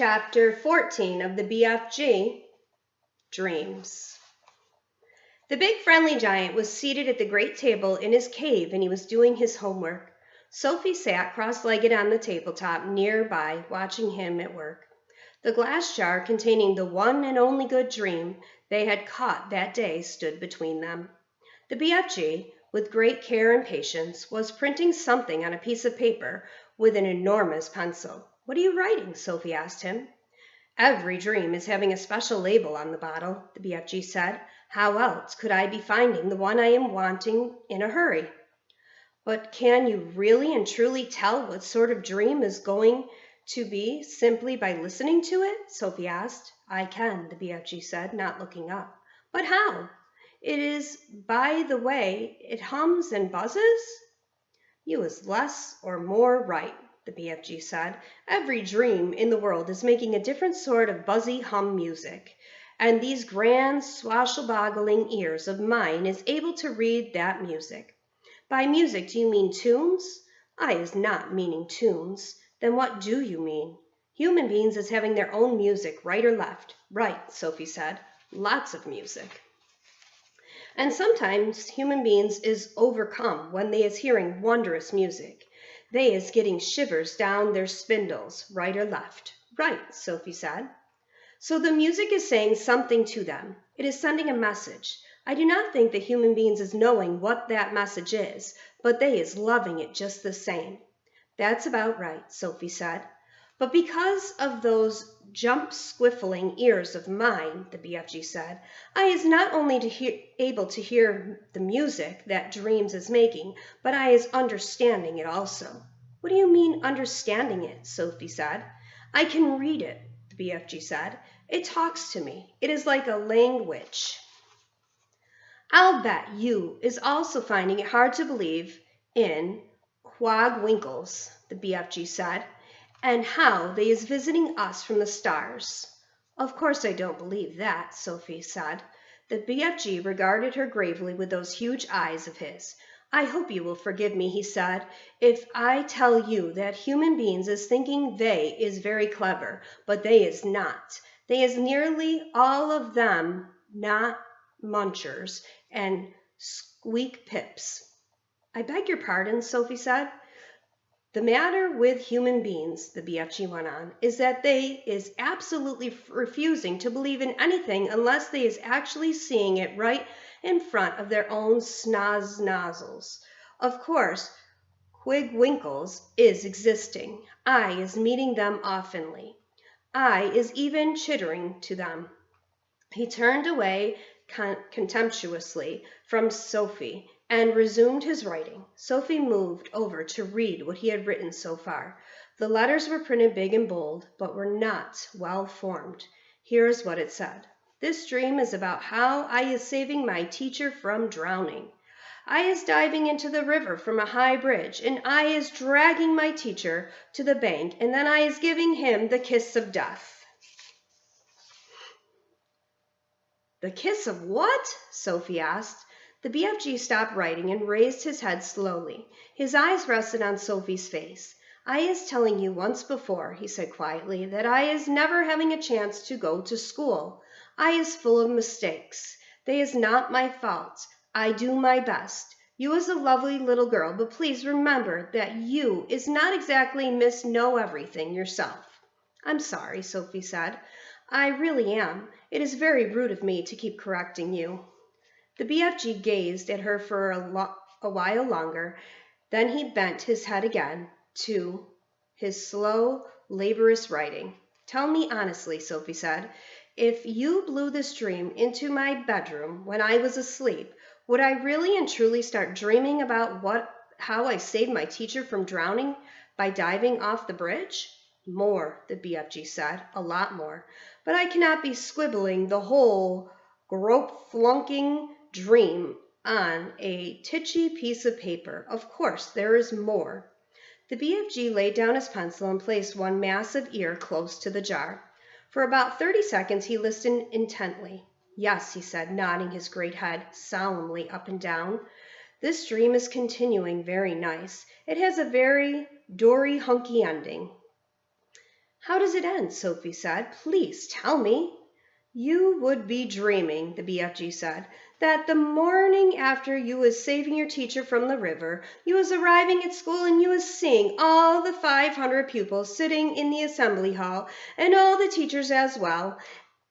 Chapter 14 of the BFG, Dreams. The big friendly giant was seated at the great table in his cave, and he was doing his homework. Sophie sat cross-legged on the tabletop nearby, watching him at work. The glass jar containing the one and only good dream they had caught that day stood between them. The BFG, with great care and patience, was printing something on a piece of paper with an enormous pencil. "What are you writing?" Sophie asked him. "Every dream is having a special label on the bottle," the BFG said. "How else could I be finding the one I am wanting in a hurry?" "But can you really and truly tell what sort of dream is going to be simply by listening to it?" Sophie asked. "I can," the BFG said, not looking up. "But how? It is by the way it hums and buzzes?" "You is less or more right," the BFG said. "Every dream in the world is making a different sort of buzzy hum music, and these grand swashbuckling ears of mine is able to read that music." "By music do you mean tunes?" "I is not meaning tunes." "Then what do you mean?" "Human beings is having their own music, right or left." "Right," Sophie said. "Lots of music. And sometimes human beings is overcome when they is hearing wondrous music. They is getting shivers down their spindles, right or left." "Right," Sophie said. "So the music is saying something to them. It is sending a message. I do not think that human beings is knowing what that message is, but they is loving it just the same." "That's about right," Sophie said. "But because of those jump-squiffling ears of mine," the BFG said, "I is not only able to hear the music that dreams is making, but I is understanding it also." "What do you mean, understanding it?" Sophie said. "I can read it," the BFG said. "It talks to me. It is like a language." "I'll bet you is also finding it hard to believe in quagwinkles," the BFG said, "and how they is visiting us from the stars." "Of course I don't believe that," Sophie said. The BFG regarded her gravely with those huge eyes of his. "I hope you will forgive me," he said, "if I tell you that human beings is thinking they is very clever, but they is not. They is nearly all of them not munchers and squeak pips." "I beg your pardon," Sophie said. "The matter with human beings," the BFG went on, "is that they is absolutely refusing to believe in anything unless they is actually seeing it right in front of their own snoz-nozzles. Of course, quigwinkles is existing. I is meeting them oftenly. I is even chittering to them." He turned away contemptuously from Sophie and resumed his writing. Sophie moved over to read what he had written so far. The letters were printed big and bold, but were not well formed. Here is what it said. "This dream is about how I is saving my teacher from drowning. I is diving into the river from a high bridge, and I is dragging my teacher to the bank, and then I is giving him the kiss of death." "The kiss of what?" Sophie asked. The BFG stopped writing and raised his head slowly. His eyes rested on Sophie's face. "I is telling you once before," he said quietly, "that I is never having a chance to go to school. I is full of mistakes. They is not my fault. I do my best. You is a lovely little girl, but please remember that you is not exactly Miss Know-Everything yourself." "I'm sorry," Sophie said. "I really am. It is very rude of me to keep correcting you." The BFG gazed at her for a while longer. Then he bent his head again to his slow, laborious writing. "Tell me honestly," Sophie said, "if you blew this dream into my bedroom when I was asleep, would I really and truly start dreaming about how I saved my teacher from drowning by diving off the bridge?" "More," the BFG said, "a lot more. But I cannot be scribbling the whole grope-flunking dream on a titchy piece of paper. Of course, there is more." The BFG laid down his pencil and placed one massive ear close to the jar. For about 30 seconds he listened intently. "Yes," he said, nodding his great head solemnly up and down. "This dream is continuing very nice. It has a very dory-hunky ending. How does it end? Sophie said. Please tell me. You would be dreaming, the BFG said, that the morning after you was saving your teacher from the river, you was arriving at school and you was seeing all the 500 pupils sitting in the assembly hall and all the teachers as well.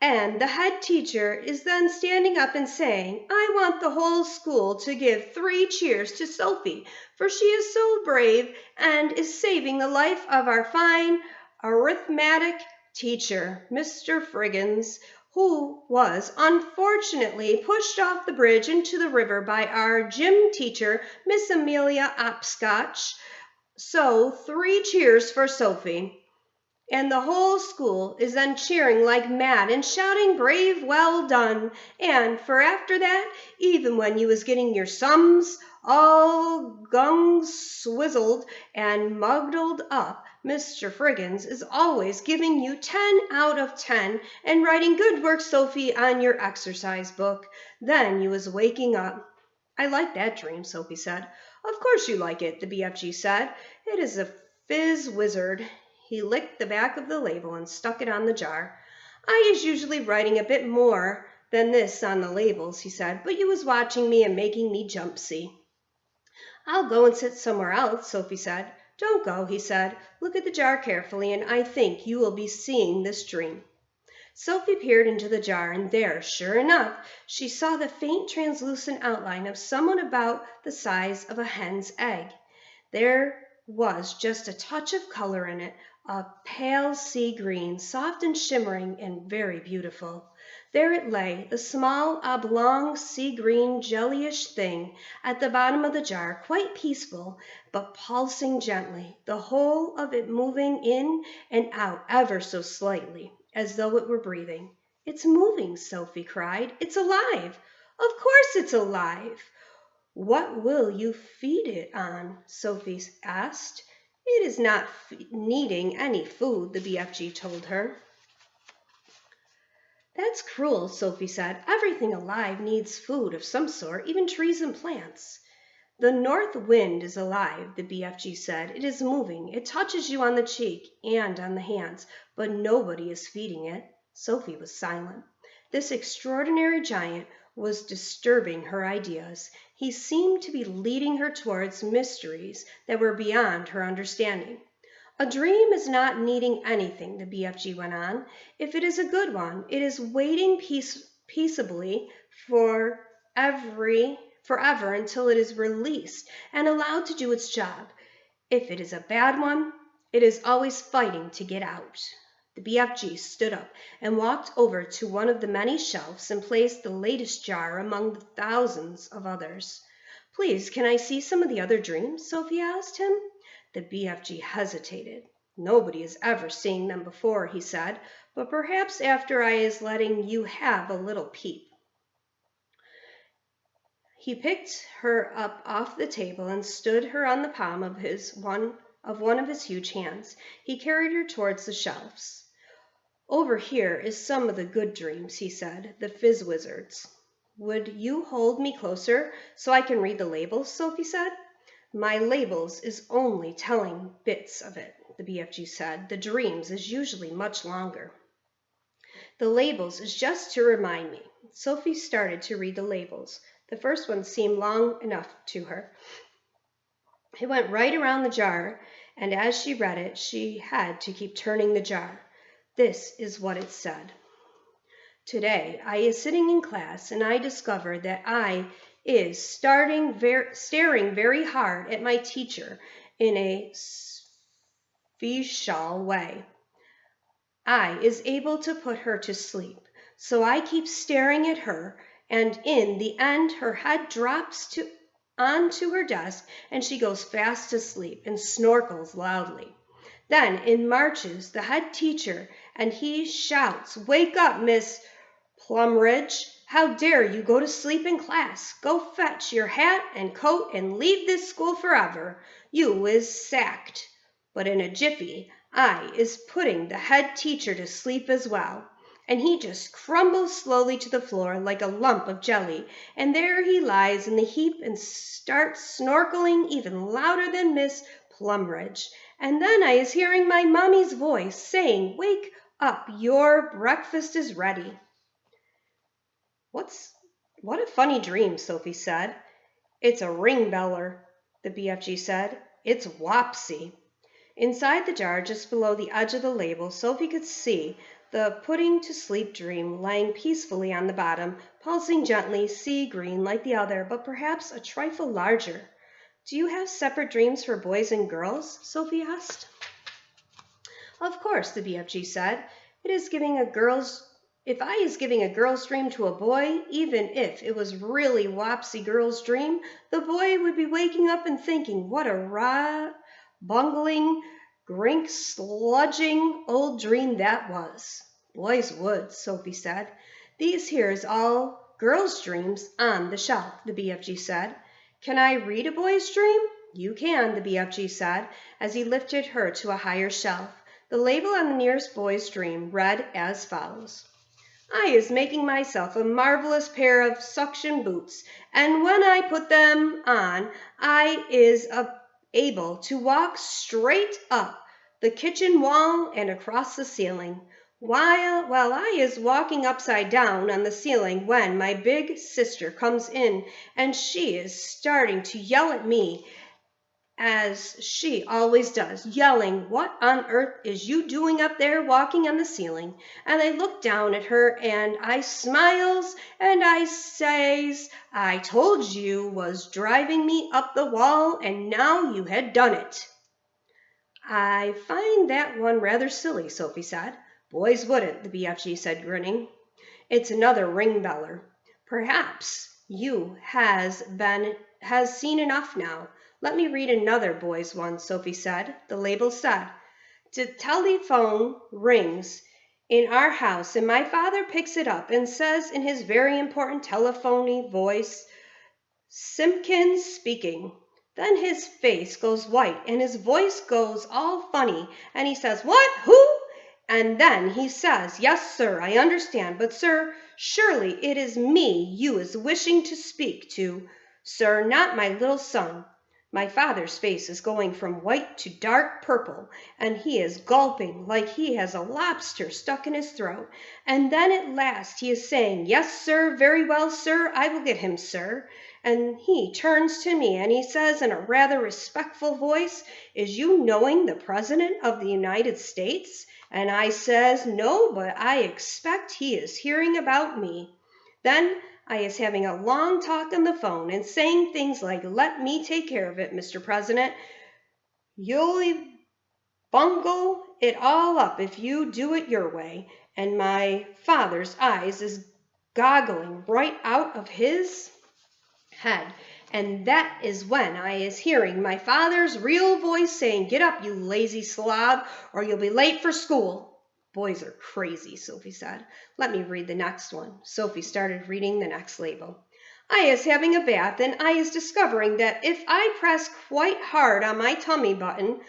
And the head teacher is then standing up and saying, I want the whole school to give 3 cheers to Sophie, for she is so brave and is saving the life of our fine arithmetic teacher, Mr. Friggins, who was unfortunately pushed off the bridge into the river by our gym teacher, Miss Amelia Opscotch. So 3 cheers for Sophie. And the whole school is then cheering like mad and shouting brave, well done. And for after that, even when you was getting your sums all gung swizzled and muddled up, Mr. Friggins is always giving you 10 out of 10 and writing good work, Sophie, on your exercise book. Then you was waking up. I like that dream, Sophie said. Of course you like it, the BFG said. It is a fizz wizard. He licked the back of the label and stuck it on the jar. I is usually writing a bit more than this on the labels, he said, but you was watching me and making me jump, see. I'll go and sit somewhere else, Sophie said. Don't go, he said. Look at the jar carefully, and I think you will be seeing this dream. Sophie peered into the jar, and there, sure enough, she saw the faint translucent outline of someone about the size of a hen's egg. There was just a touch of color in it, a pale sea green, soft and shimmering and very beautiful. There it lay, the small, oblong, sea green, jellyish thing at the bottom of the jar, quite peaceful, but pulsing gently, the whole of it moving in and out ever so slightly, as though it were breathing. It's moving, Sophie cried. It's alive. Of course it's alive. What will you feed it on? Sophie asked. It is not needing any food, the BFG told her. That's cruel, Sophie said. Everything alive needs food of some sort, even trees and plants. The north wind is alive, the BFG said. It is moving. It touches you on the cheek and on the hands, but nobody is feeding it. Sophie was silent. This extraordinary giant was disturbing her ideas. He seemed to be leading her towards mysteries that were beyond her understanding. A dream is not needing anything, the BFG went on. If it is a good one, it is waiting peaceably forever until it is released and allowed to do its job. If it is a bad one, it is always fighting to get out. The BFG stood up and walked over to one of the many shelves and placed the latest jar among the thousands of others. Please, can I see some of the other dreams? Sophie asked him. The BFG hesitated. Nobody has ever seen them before, he said, but perhaps after I is letting you have a little peep. He picked her up off the table and stood her on the palm of one of his huge hands. He carried her towards the shelves. Over here is some of the good dreams, he said, the fizz wizards. Would you hold me closer so I can read the labels? Sophie said. My labels is only telling bits of it, the BFG said. The dreams is usually much longer. The labels is just to remind me. Sophie started to read the labels. The first one seemed long enough to her. It went right around the jar, and as she read it, she had to keep turning the jar. This is what it said. Today, I is sitting in class, and I discovered that I is staring very hard at my teacher in a special way. I is able to put her to sleep, so I keep staring at her, and in the end her head drops onto her desk, and she goes fast asleep and snorkles loudly. Then in marches the head teacher, and he shouts, "Wake up, Miss Plumridge! How dare you go to sleep in class? Go fetch your hat and coat and leave this school forever. You is sacked." But in a jiffy, I is putting the head teacher to sleep as well, and he just crumbles slowly to the floor like a lump of jelly, and there he lies in the heap and starts snorkeling even louder than Miss Plumridge, and then I is hearing my mommy's voice saying, "Wake up, your breakfast is ready." What a funny dream, Sophie said. "It's a ring beller," the BFG said. "It's Wopsy." Inside the jar, just below the edge of the label, Sophie could see the putting to sleep dream lying peacefully on the bottom, pulsing gently, sea green like the other, but perhaps a trifle larger. "Do you have separate dreams for boys and girls?" Sophie asked. "Of course," the BFG said. If I is giving a girl's dream to a boy, even if it was really Wopsy girl's dream, the boy would be waking up and thinking, what a bungling, grink, sludging old dream that was. Boys would, Sophie said. "These here is all girls' dreams on the shelf," the BFG said. "Can I read a boy's dream?" "You can," the BFG said, as he lifted her to a higher shelf. The label on the nearest boy's dream read as follows: "I is making myself a marvelous pair of suction boots, and when I put them on, I is able to walk straight up the kitchen wall and across the ceiling, while I is walking upside down on the ceiling when my big sister comes in, and she is starting to yell at me, as she always does, yelling, 'What on earth is you doing up there walking on the ceiling?' And I look down at her and I smiles and I says, 'I told you was driving me up the wall and now you had done it.'" "I find that one rather silly," Sophie said. "Boys wouldn't," the BFG said, grinning. "It's another ring beller. Perhaps you has seen enough now. Let me read another boy's one," Sophie said. The label said, "The telephone rings in our house and my father picks it up and says in his very important telephony voice, 'Simpkins speaking.' Then his face goes white and his voice goes all funny and he says, 'What? Who?' And then he says, 'Yes, sir, I understand, but sir, surely it is me you is wishing to speak to, sir, not my little son.' My father's face is going from white to dark purple, and he is gulping like he has a lobster stuck in his throat. And then at last he is saying, 'Yes, sir, very well, sir, I will get him, sir.' And he turns to me and he says in a rather respectful voice, 'Is you knowing the President of the United States?' And I says, 'No, but I expect he is hearing about me.' Then I is having a long talk on the phone and saying things like, 'Let me take care of it, Mr. President. You'll bungle it all up if you do it your way.' And my father's eyes is goggling right out of his head. And that is when I is hearing my father's real voice saying, 'Get up, you lazy slob, or you'll be late for school.'" "Boys are crazy," Sophie said. "Let me read the next one." Sophie started reading the next label. "I is having a bath, and I is discovering that if I press quite hard on my tummy button,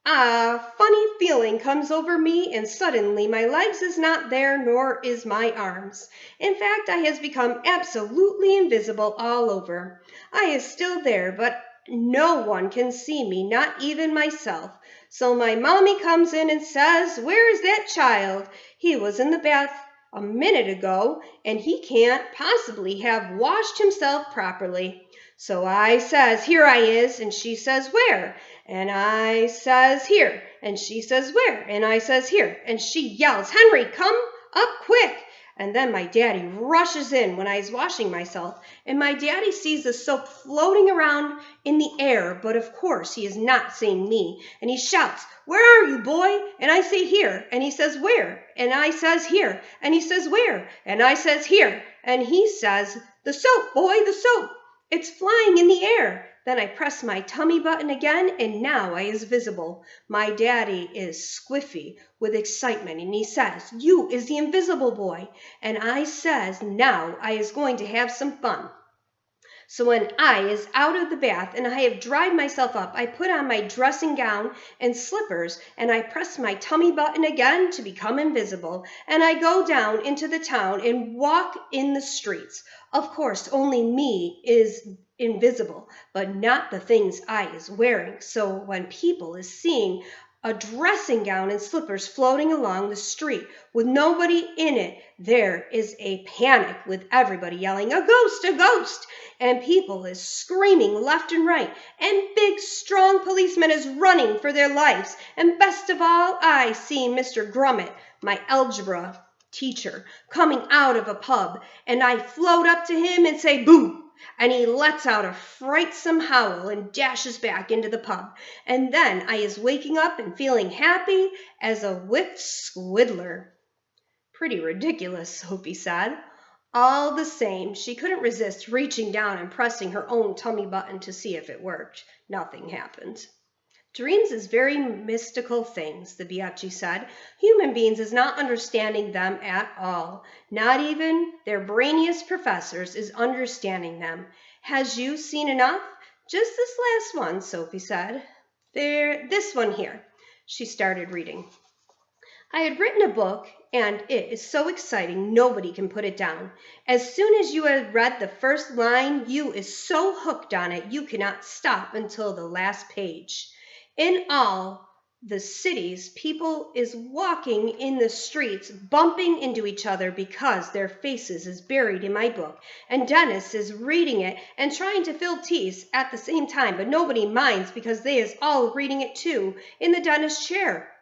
a funny feeling comes over me, and suddenly my legs is not there, nor is my arms. In fact, I has become absolutely invisible all over. I is still there, but no one can see me, not even myself. So my mommy comes in and says, 'Where is that child? He was in the bath a minute ago, and he can't possibly have washed himself properly.' So I says, 'Here I is,' and she says, 'Where?' And I says, 'Here,' and she says, 'Where?' And I says, 'Here,' and she yells, 'Henry, come up quick!' And then my daddy rushes in when I is washing myself, and my daddy sees the soap floating around in the air, but of course he is not seeing me, and he shouts, 'Where are you, boy?' And I say, 'Here,' and he says, 'Where?' And I says, 'Here,' and he says, 'Where?' And I says, 'Here,' and he says, 'The soap, boy, the soap. It's flying in the air.' Then I press my tummy button again, and now I is visible. My daddy is squiffy with excitement, and he says, 'You is the invisible boy.' And I says, 'Now I is going to have some fun.' So when I is out of the bath and I have dried myself up, I put on my dressing gown and slippers, and I press my tummy button again to become invisible, and I go down into the town and walk in the streets. Of course, only me is invisible, but not the things I is wearing. So when people is seeing a dressing gown and slippers floating along the street with nobody in it, there is a panic with everybody yelling, "A ghost, a ghost!" And people is screaming left and right, and big, strong policemen is running for their lives. And best of all, I see Mr. Grummet, my algebra teacher, coming out of a pub, and I float up to him and say, "Boo!" And he lets out a frightsome howl and dashes back into the pub. And then I is waking up and feeling happy as a whipped squiddler. Pretty ridiculous, Sophie said. All the same, she couldn't resist reaching down and pressing her own tummy button to see if it worked. Nothing happened. Dreams is very mystical things, the BFG said. Human beings is not understanding them at all. Not even their brainiest professors is understanding them. Has you seen enough? Just this last one, Sophie said. This one here. She started reading. I had written a book, and it is so exciting nobody can put it down. As soon as you had read the first line, you is so hooked on it you cannot stop until the last page. In all the cities, people is walking in the streets, bumping into each other because their faces is buried in my book. And Dennis is reading it and trying to fill teeth at the same time, but nobody minds because they is all reading it too in the dentist chair.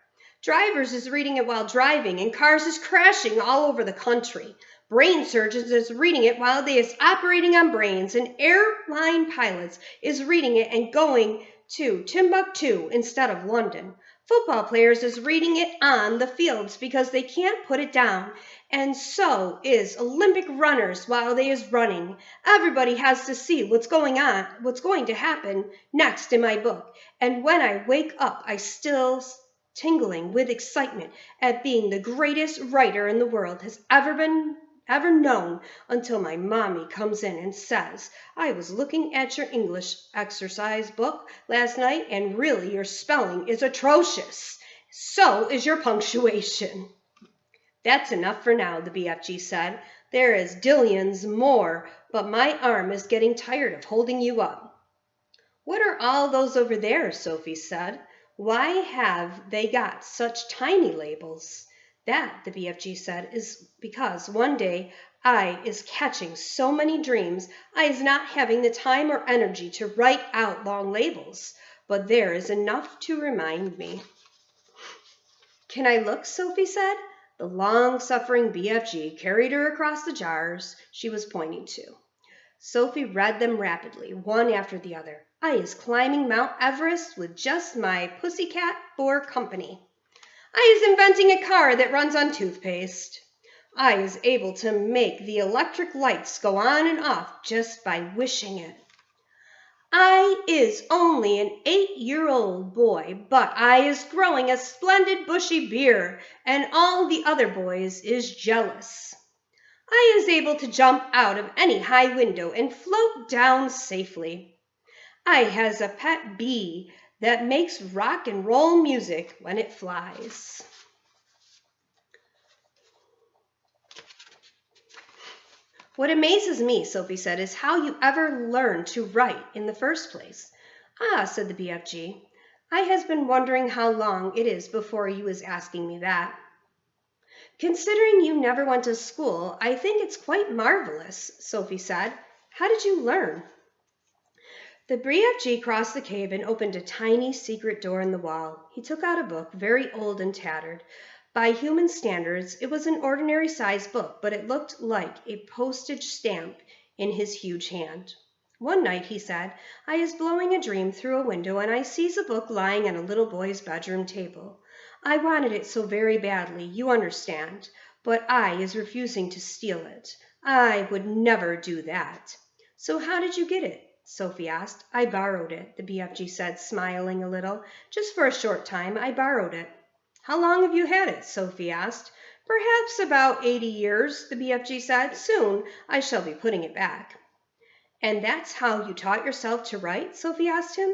Drivers is reading it while driving, and cars is crashing all over the country. Brain surgeons is reading it while they is operating on brains, and airline pilots is reading it and going to Timbuktu instead of London. Football players is reading it on the fields because they can't put it down, and so is Olympic runners while they is running. Everybody has to see what's going to happen next in my book, and when I wake up, I still tingling with excitement at being the greatest writer in the world has ever known until my mommy comes in and says, "I was looking at your English exercise book last night, and really your spelling is atrocious. So is your punctuation." That's enough for now, the BFG said. There is dillions more, but my arm is getting tired of holding you up. What are all those over there? Sophie said. Why have they got such tiny labels? That, the BFG said, is because one day I is catching so many dreams I is not having the time or energy to write out long labels, but there is enough to remind me. Can I look? Sophie said. The long-suffering BFG carried her across the jars she was pointing to. Sophie read them rapidly, one after the other. I is climbing Mount Everest with just my pussycat for company. I is inventing a car that runs on toothpaste. I is able to make the electric lights go on and off just by wishing it. I is only an 8-year-old boy, but I is growing a splendid bushy beard, and all the other boys is jealous. I is able to jump out of any high window and float down safely. I has a pet bee that makes rock and roll music when it flies. What amazes me, Sophie said, is how you ever learned to write in the first place. Ah, said the BFG, I has been wondering how long it is before you was asking me that. Considering you never went to school, I think it's quite marvelous, Sophie said. How did you learn? The BFG crossed the cave and opened a tiny secret door in the wall. He took out a book, very old and tattered. By human standards, it was an ordinary-sized book, but it looked like a postage stamp in his huge hand. One night, he said, I is blowing a dream through a window, and I sees a book lying on a little boy's bedroom table. I wanted it so very badly, you understand, but I is refusing to steal it. I would never do that. So how did you get it? Sophie asked. I borrowed it, the BFG said, smiling a little. Just for a short time, I borrowed it. How long have you had it? Sophie asked. Perhaps about 80 years, the BFG said. Soon I shall be putting it back. And that's how you taught yourself to write? Sophie asked him.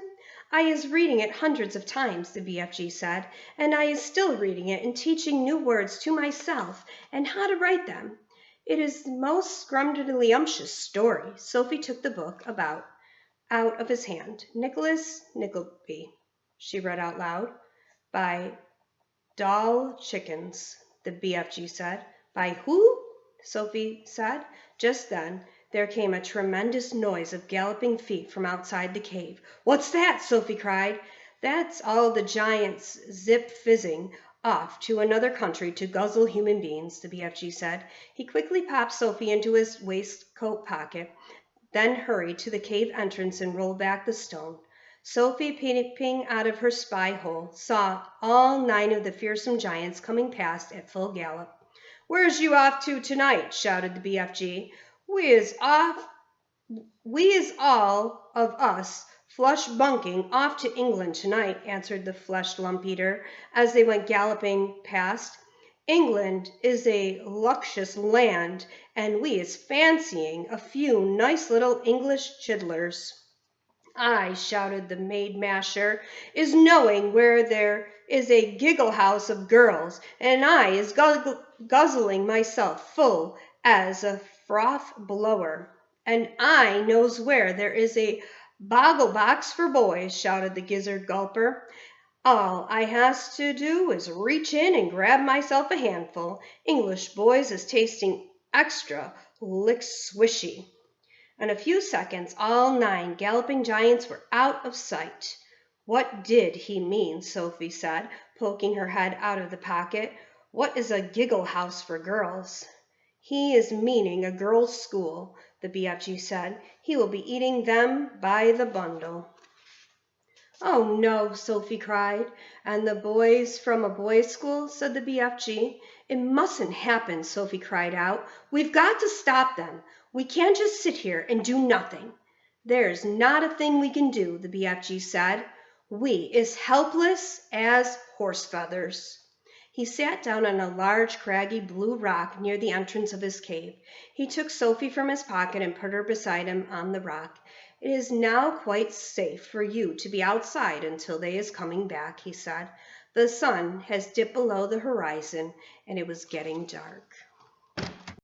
I is reading it hundreds of times, the BFG said, and I is still reading it and teaching new words to myself and how to write them. It is the most scrumdiddlyumptious story. Sophie took the book about out of his hand. Nicholas Nickleby, she read out loud. By Doll Chickens, the BFG said. By who? Sophie said. Just then, there came a tremendous noise of galloping feet from outside the cave. What's that? Sophie cried. That's all the giants zip-fizzing off to another country to guzzle human beings, the BFG said. He quickly popped Sophie into his waistcoat pocket, then hurried to the cave entrance and rolled back the stone. Sophie, peeping out of her spy hole, saw all 9 of the fearsome giants coming past at full gallop. "Where's you off to tonight?" shouted the BFG. We is all of us flush bunking off to England tonight," answered the flesh lump eater as they went galloping past. "England is a luscious land, and we is fancying a few nice little English chidlers." "I," shouted the maid masher, "is knowing where there is a giggle house of girls, and I is guzzling myself full as a froth blower." "And I knows where there is a boggle box for boys," shouted the gizzard gulper. "All I has to do is reach in and grab myself a handful. English boys is tasting extra lick swishy." In a few seconds, all 9 galloping giants were out of sight. "What did he mean?" Sophie said, poking her head out of the pocket. "What is a giggle house for girls?" "He is meaning a girls' school," the BFG said. "He will be eating them by the bundle." "Oh, no," Sophie cried. "And the boys from a boys' school?" said the BFG. "It mustn't happen," Sophie cried out. "We've got to stop them. We can't just sit here and do nothing." "There's not a thing we can do," the BFG said. "We is helpless as horse feathers." He sat down on a large, craggy blue rock near the entrance of his cave. He took Sophie from his pocket and put her beside him on the rock. "It is now quite safe for you to be outside until they is coming back," he said. "The sun has dipped below the horizon, and it was getting dark."